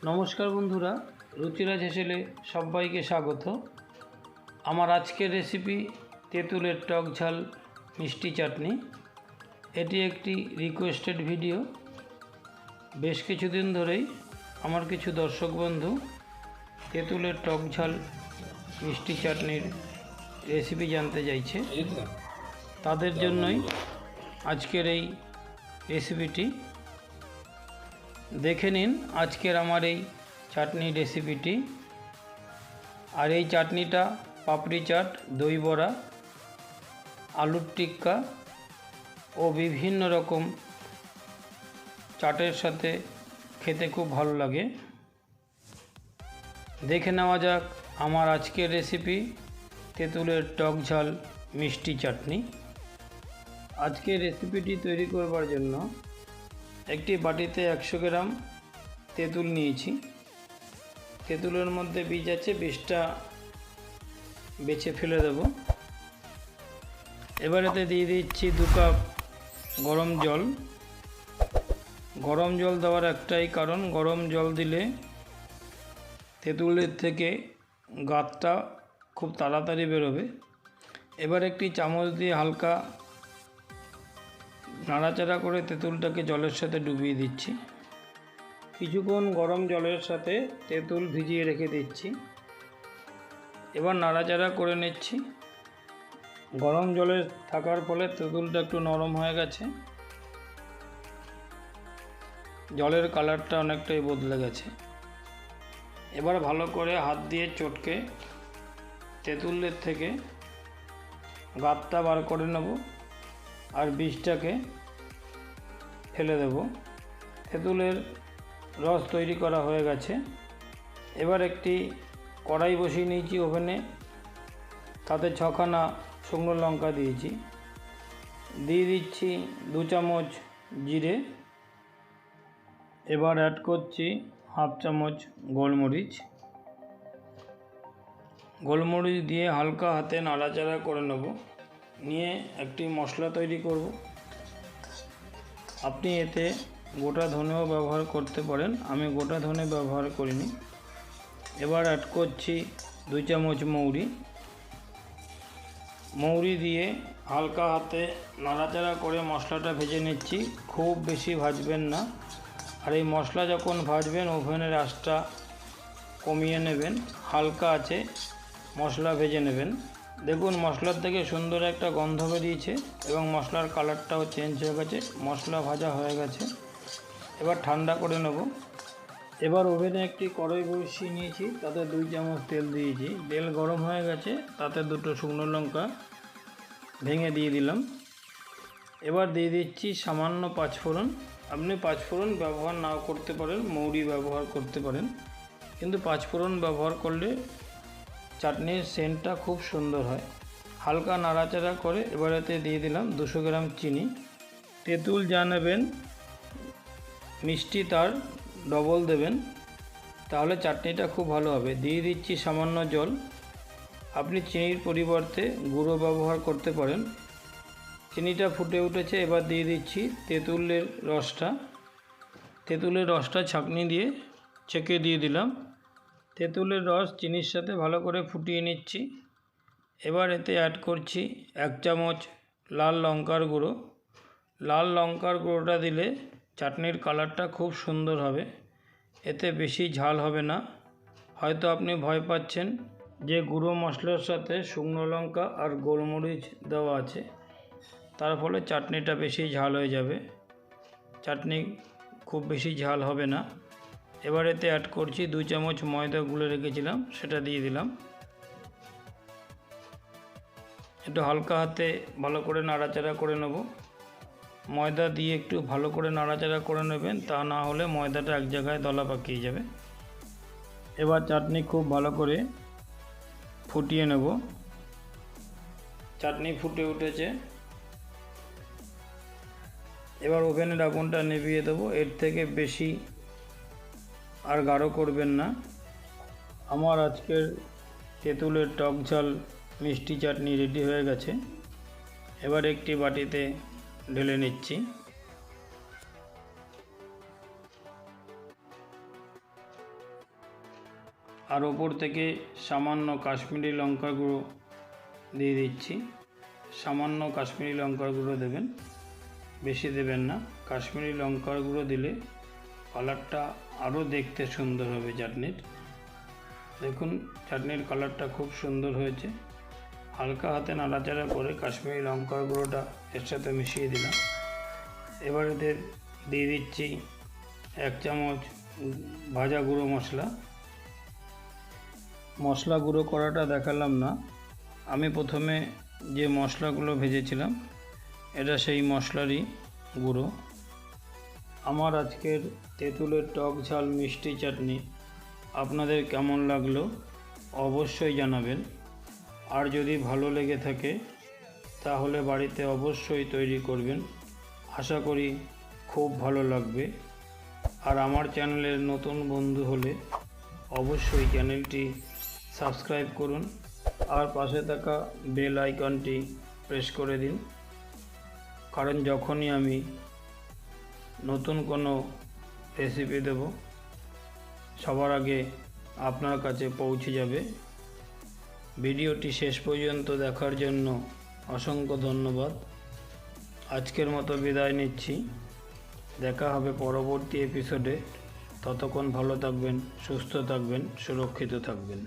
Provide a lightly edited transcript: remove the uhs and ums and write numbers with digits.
नमस्कार बंधुरा रुचिराज हेसेले सबाइके स्वागत। आमार आजकेर रेसिपि तेतुलेर टक झाल मिष्टि चाटनी। एटी एकटी रिक्वेस्टेड भिडियो। बेश किछुदिन धरेई आमार किछु दर्शक बंधु तेतुलेर टक झाल मिष्टि चाटनिर रेसिपि जानते चाइछे, तादेर जन्यई आजकेर एई रेसिपिटी। देखे निन आजकेर आमार এই চাটনি রেসিপিটি। আর এই চাটনিটা পাপড়ি চাট, দই বড়া, আলুর টিক্কা ও বিভিন্ন রকম চাটের সাথে খেতে খুব ভালো লাগে। দেখে নেওয়া যাক আমার আজকের রেসিপি তেঁতুলের টক ঝাল মিষ্টি চাটনি। আজকের রেসিপিটি তৈরি করবার জন্য একটি বাটিতে 100 গ্রাম তেঁতুল নিয়েছি। তেঁতুলের মধ্যে বীজ আছে, বীজটা বেছে ফেলে দেব। এবার এতে দিয়ে দিচ্ছি 2 কাপ গরম জল। গরম জল দেওয়ার একটাই কারণ, গরম জল দিলে তেঁতুলের থেকে গাঁতটা খুব তাড়াতাড়ি বেরোবে। এবার একটি চামচ দিয়ে হালকা নাড়াচাড়া করে তেঁতুলটাকে জলের সাথে ডুবিয়ে দিচ্ছি। কিছুক্ষণ গরম জলের সাথে তেঁতুল ভিজিয়ে রেখে দিচ্ছি। এবার নাড়াচাড়া করে নিচ্ছি। গরম জলে থাকার ফলে তেঁতুলটা একটু নরম হয়ে গেছে, জলের কালারটা অনেকটাই বদলে গেছে। এবার ভালো করে হাত দিয়ে চটকে তেঁতুলের থেকে গাঁতটা বার করে নেব আর বীজটাকে ফেলে দেব। তেঁতুলের রস তৈরি করা হয়ে গেছে। এবার একটি কড়াই বসিয়ে নিয়েছি ওভেনে, তাতে 6 খানা শুকনো লঙ্কা দিয়েছি। দিয়ে দিচ্ছি 2 চামচ জিরে। এবার অ্যাড করছি হাফ চামচ গোলমরিচ। গোলমরিচ দিয়ে হালকা হাতে নাড়াচাড়া করে নেব। নিয়ে একটি মশলা তৈরি করব। আপনি এতে গোটা ধনেও ব্যবহার করতে পারেন, আমি গোটা ধনে ব্যবহার করিনি। এবার অ্যাড করছি 2 চামচ মৌরি। মৌরি দিয়ে হালকা হাতে নাড়াচাড়া করে মশলাটা ভেজে নিচ্ছি। খুব বেশি ভাজবেন না। আর এই মশলা যখন ভাজবেন ওভেনের আঁচটা কমিয়ে নেবেন, হালকা আছে মশলা ভেজে নেবেন। দেখুন মশলার থেকে সুন্দর একটা গন্ধ বেরিয়েছে এবং মশলার কালারটাও চেঞ্জ হয়ে গেছে। মশলা ভাজা হয়ে গেছে। এবার ঠান্ডা করে নেব। এবার ওভেনে একটি কড়াই বসিয়ে নিয়েছি, তাতে 2 চামচ তেল দিয়েছি। তেল গরম হয়ে গেছে, তাতে 2টো শুকনো লঙ্কা ভেঙে দিয়ে দিলাম। এবার দিয়ে দিচ্ছি সামান্য 5 ফোড়ন। আপনি 5 ফোড়ন ব্যবহার নাও করতে পারেন, মৌরি ব্যবহার করতে পারেন, কিন্তু 5 ফোড়ন ব্যবহার করলে চাটনির সেন্টটা খুব সুন্দর হয়। হালকা নাড়াচাড়া করে এবার এতে দিয়ে দিলাম 200 গ্রাম চিনি। তেঁতুল যা নেবেন মিষ্টি তার ডবল দেবেন, তাহলে চাটনিটা খুব ভালো হবে। দিয়ে দিচ্ছি সামান্য জল। আপনি চিনির পরিবর্তে গুঁড়ো ব্যবহার করতে পারেন। চিনিটা ফুটে উঠেছে, এবার দিয়ে দিচ্ছি তেঁতুলের রসটা। তেঁতুলের রসটা ছাঁকনি দিয়ে ছেঁকে দিয়ে দিলাম। তেঁতুলের রস চিনির সাথে ভালো করে ফুটিয়ে নিচ্ছি। এবার এতে অ্যাড করছি 1 চামচ লাল লঙ্কার গুঁড়ো। লাল লঙ্কার গুঁড়োটা দিলে চাটনির কালারটা খুব সুন্দর হবে। এতে বেশি ঝাল হবে না। হয়তো আপনি ভয় পাচ্ছেন যে গুঁড়ো মশলার সাথে শুকনো লঙ্কা আর গোলমরিচ দেওয়া আছে, তার ফলে চাটনিটা বেশি ঝাল হয়ে যাবে। চাটনি খুব বেশি ঝাল হবে না। এবার এতে অ্যাড করছি 2 চামচ ময়দা গুলে রেখেছিলাম, সেটা দিয়ে দিলাম। একটু হালকা হাতে ভালো করে নাড়াচাড়া করে নেব। ময়দা দিয়ে একটু ভালো করে নাড়াচাড়া করে নেবেন, তা না হলে ময়দাটা এক জায়গায় দলা পাকিয়ে যাবে। এবার চাটনি খুব ভালো করে ফুটিয়ে নেব। চাটনি ফুটে উঠেছে। এবার ওভেনের আগুনটা নিভিয়ে দেবো। এর থেকে বেশি আর গাঢ় করবেন না। আমার আজকের তেঁতুলের টক ঝাল মিষ্টি চাটনি রেডি হয়ে গেছে। এবার একটি বাটিতে ঢেলে নিচ্ছি। আর ওপর থেকে সামান্য কাশ্মীরি লঙ্কার গুঁড়ো দিয়ে দিচ্ছি। সামান্য কাশ্মীরি লঙ্কার গুঁড়ো দেবেন, বেশি দেবেন না। কাশ্মীরি লঙ্কার গুঁড়ো দিলে কালারটা আরও দেখতে সুন্দর হবে চাটনির। দেখুন চাটনির কালারটা খুব সুন্দর হয়েছে। হালকা হাতে নাড়াচাড়া করে কাশ্মীরি লঙ্কার গুঁড়োটা এর সাথে মিশিয়ে দিলাম। এবার এতে দিয়ে দিচ্ছি 1 চামচ ভাজা গুঁড়ো মশলা। মশলা গুঁড়ো করাটা দেখালাম না, আমি প্রথমে যে মশলাগুলো ভেজেছিলাম এটা সেই মশলারই গুঁড়ো। আমার আজকের তেঁতুলের টক ঝাল মিষ্টি চাটনি আপনাদের কেমন লাগলো অবশ্যই জানাবেন। আর যদি ভালো লেগে থাকে তাহলে বাড়িতে অবশ্যই তৈরি করবেন, আশা করি খুব ভালো লাগবে। আর আমার চ্যানেলের নতুন বন্ধু হলে অবশ্যই চ্যানেলটি সাবস্ক্রাইব করুন আর পাশে থাকা বেল আইকনটি প্রেস করে দিন, কারণ যখনই আমি নতুন কোনো রেসিপি দেব সবার আগে আপনার কাছে পৌঁছে যাবে। ভিডিওটি শেষ পর্যন্ত দেখার জন্য অসংখ্য ধন্যবাদ। আজকের মতো বিদায় নিচ্ছি, দেখা হবে পরবর্তী এপিসোডে। ততক্ষণ ভালো থাকবেন, সুস্থ থাকবেন, সুরক্ষিত থাকবেন।